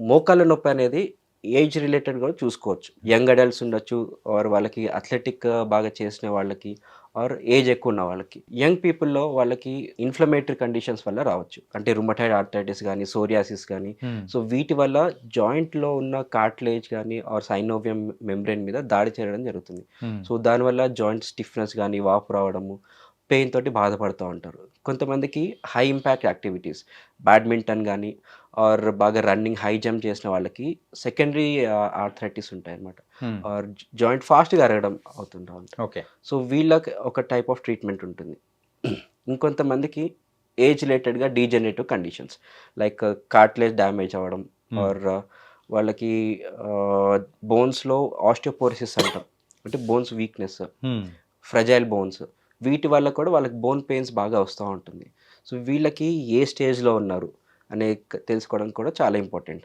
మోకాళ్ళ నొప్పి అనేది ఏజ్ రిలేటెడ్ కూడా చూసుకోవచ్చు. యంగ్ అడల్ట్స్ ఉండొచ్చు, ఆర్ వాళ్ళకి అథ్లెటిక్ బాగా చేసిన వాళ్ళకి, ఆర్ ఏజ్ ఎక్కువ ఉన్న వాళ్ళకి. యంగ్ పీపుల్‌లో వాళ్ళకి ఇన్‌ఫ్లమేటరీ కండిషన్స్ వల్ల రావచ్చు. అంటే రుమటాయిడ్ ఆర్థరైటిస్ గానీ, సోరియాసిస్ గానీ, హ్మ్. సో వీటి వల్ల జాయింట్‌లో ఉన్న కార్టిలేజ్ గానీ, ఆర్ సైనోవియం మెంబ్రేన్ మీద దాడి చేయడం జరుగుతుంది. హ్మ్. సో దానివల్ల జాయింట్ స్టిఫ్‌నెస్ గానీ, వాపు రావడము, పెయిన్ తోటి బాధపడుతూ ఉంటారు. కొంతమందికి హై ఇంపాక్ట్ యాక్టివిటీస్, బ్యాడ్మింటన్ గానీ, ఆర్ బాగా రన్నింగ్, హై జంప్ చేసిన వాళ్ళకి సెకండరీ ఆర్థరైటిస్ ఉంటాయన్నమాట. హ్మ్. ఆర్ జాయింట్ ఫాస్ట్‌గా అరగడం అవుతుంటా ఉంటాయి. ఓకే. సో వీళ్ళకి ఒక టైప్ ఆఫ్ ట్రీట్మెంట్ ఉంటుంది. ఇంకొంతమందికి ఏజ్ రిలేటెడ్‌గా degenerative conditions like cartilage damage అవ్వడం, హ్మ్. ఆర్ వాళ్ళకి ఆహ్, బోన్స్‌లో ఆస్టియోపోరోసిస్ అంటాం. అంటే బోన్స్ వీక్‌నెస్, హ్మ్. ఫ్రెజైల్ బోన్స్, వీటి వల్ల కూడా వాళ్ళకి బోన్ పెయిన్స్ బాగా వస్తా ఉంటుంది. సో వీళ్ళకి ఏ స్టేజ్‌లో ఉన్నారు అనే తెలుసుకోవడం కూడా చాలా ఇంపార్టెంట్.